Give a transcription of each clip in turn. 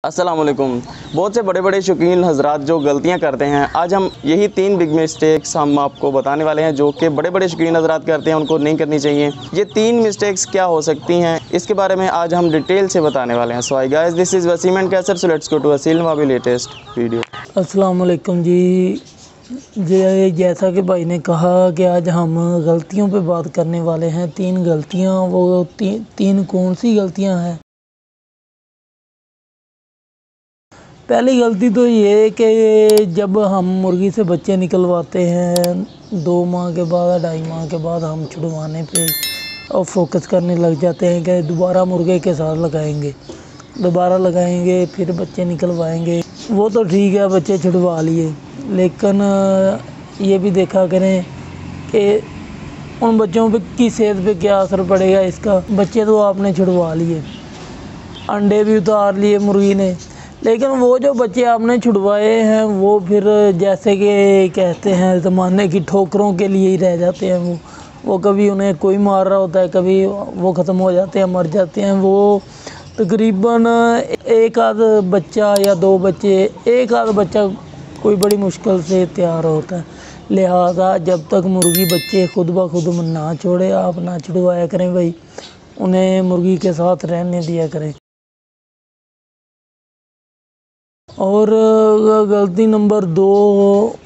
अस्सलाम वालेकुम। बहुत से बड़े बड़े शौकीन हजरात जो गलतियां करते हैं, आज हम यही 3 बिग मिस्टेक्स हम आपको बताने वाले हैं जो कि बड़े बड़े शौकीन हजरात करते हैं, उनको नहीं करनी चाहिए। ये 3 मिस्टेक्स क्या हो सकती हैं, इसके बारे में आज हम डिटेल से बताने वाले हैं। So hi guys, this is Waseem and Qaiser. So let's go to वसील वाबी लेटेस्ट वीडियो। अस्सलाम वालेकुम जी। जैसा कि भाई ने कहा कि आज हम गलतियों पे बात करने वाले हैं। 3 गलतियां, वो तीन कौन सी गलतियां हैं। पहली गलती तो ये कि जब हम मुर्गी से बच्चे निकलवाते हैं 2 माह के बाद, 2.5 माह के बाद हम छुड़वाने पे और फोकस करने लग जाते हैं कि दोबारा मुर्गे के साथ लगाएंगे, फिर बच्चे निकलवाएंगे। वो तो ठीक है, बच्चे छुड़वा लिए, लेकिन ये भी देखा करें कि उन बच्चों पे की सेहत पे क्या असर पड़ेगा इसका। बच्चे तो आपने छुड़वा लिए, अंडे भी उतार लिए मुर्गी ने, लेकिन वो जो बच्चे आपने छुड़वाए हैं वो फिर जैसे कि कहते हैं ज़माने की ठोकरों के लिए ही रह जाते हैं। वो कभी उन्हें कोई मार रहा होता है, कभी वो ख़त्म हो जाते हैं, मर जाते हैं। वो तकरीबन एक आध बच्चा या 2 बच्चे, एक आध बच्चा कोई बड़ी मुश्किल से तैयार होता है। लिहाजा जब तक मुर्गी बच्चे खुद ब खुद ना छोड़े, आप ना छुड़वाया करें भाई, उन्हें मुर्गी के साथ रहने दिया करें। और गलती नंबर 2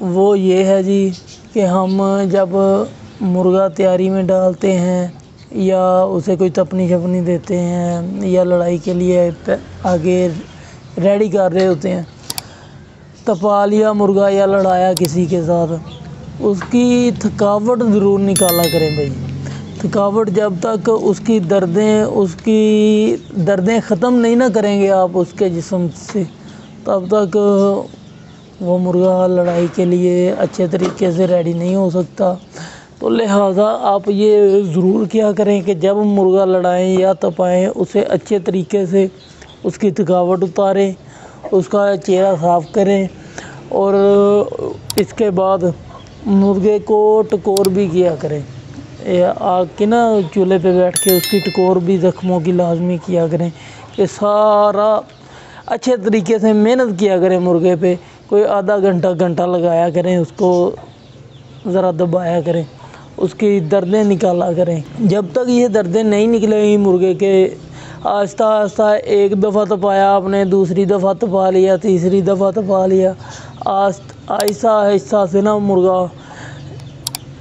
वो ये है जी कि हम जब मुर्गा तैयारी में डालते हैं या उसे कोई तपनी शपनी देते हैं या लड़ाई के लिए आगे रेडी कर रहे होते हैं, तपा लिया मुर्गा या लड़ाया किसी के साथ, उसकी थकावट ज़रूर निकाला करें भाई। थकावट जब तक उसकी दर्दें ख़त्म नहीं ना करेंगे आप उसके जिस्म से, तब तक वो मुर्गा लड़ाई के लिए अच्छे तरीके से रेडी नहीं हो सकता। तो लिहाजा आप ये ज़रूर किया करें कि जब मुर्गा लड़ाएं या तपाएं, उसे अच्छे तरीके से उसकी थकावट उतारें, उसका चेहरा साफ़ करें और इसके बाद मुर्गे को टकोर भी किया करें। आग के ना चूल्हे पे बैठ के उसकी टकोर भी ज़ख्मों की लाजमी किया करें। ये सारा अच्छे तरीके से मेहनत किया करें मुर्गे पे। कोई आधा घंटा लगाया करें, उसको ज़रा दबाया करें, उसकी दर्दें निकाला करें। जब तक ये दर्दें नहीं निकलेंगी मुर्गे के, आहिस्ता आहिस्ता एक दफ़ा तपाया आपने, दूसरी दफ़ा तपा लिया, तीसरी दफ़ा तपा लिया, आहिस्ता आहिस्ता से ना मुर्गा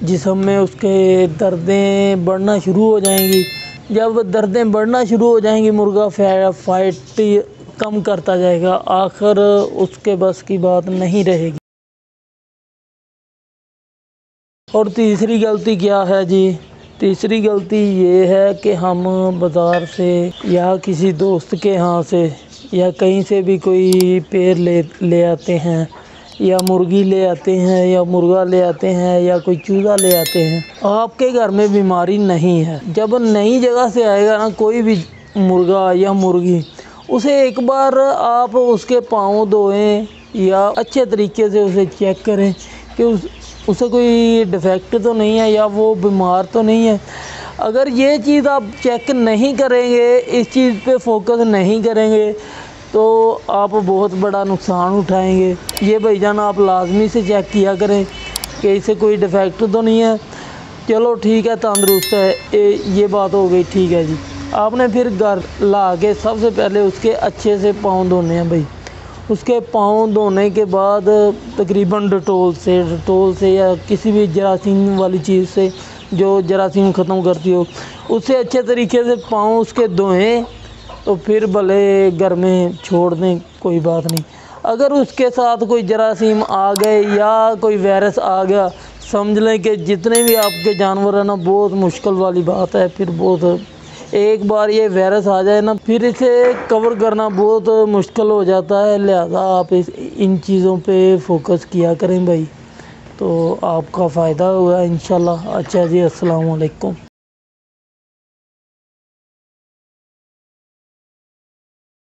जिस्म में उसके दर्दें बढ़ना शुरू हो जाएंगी। जब दर्दें बढ़ना शुरू हो जाएंगी, मुर्गा फाइट कम करता जाएगा, आखिर उसके बस की बात नहीं रहेगी। और तीसरी गलती क्या है जी? तीसरी गलती ये है कि हम बाज़ार से या किसी दोस्त के यहाँ से या कहीं से भी कोई पेड़ ले आते हैं, या मुर्गी ले आते हैं, या मुर्गा ले आते हैं, या कोई चूज़ा ले आते हैं। आपके घर में बीमारी नहीं है, जब नई जगह से आएगा ना कोई भी मुर्गा या मुर्गी, उसे एक बार आप उसके पाँव धोएं या अच्छे तरीके से उसे चेक करें कि उसे कोई डिफेक्ट तो नहीं है या वो बीमार तो नहीं है। अगर ये चीज़ आप चेक नहीं करेंगे, इस चीज़ पे फोकस नहीं करेंगे, तो आप बहुत बड़ा नुकसान उठाएंगे। ये भाईजान आप लाजमी से चेक किया करें कि इसे कोई डिफेक्ट तो नहीं है। चलो ठीक है, तंदुरुस्त है, ये बात हो गई, ठीक है जी। आपने फिर घर ला के सबसे पहले उसके अच्छे से पाँव धोने हैं भाई। उसके पाँव धोने के बाद तकरीबन डेटोल से या किसी भी जरासीम वाली चीज़ से जो जरासीम ख़त्म करती हो, उससे अच्छे तरीके से पाँव उसके धोएं, तो फिर भले घर में छोड़ दें, कोई बात नहीं। अगर उसके साथ कोई जरासीम आ गए या कोई वायरस आ गया, समझ लें कि जितने भी आपके जानवर हैं ना, बहुत मुश्किल वाली बात है। फिर बहुत एक बार ये वायरस आ जाए ना, फिर इसे कवर करना बहुत मुश्किल हो जाता है। लिहाजा आप इन चीज़ों पे फोकस किया करें भाई, तो आपका फ़ायदा होगा इंशाल्लाह। अच्छा जी, अस्सलाम वालेकुम।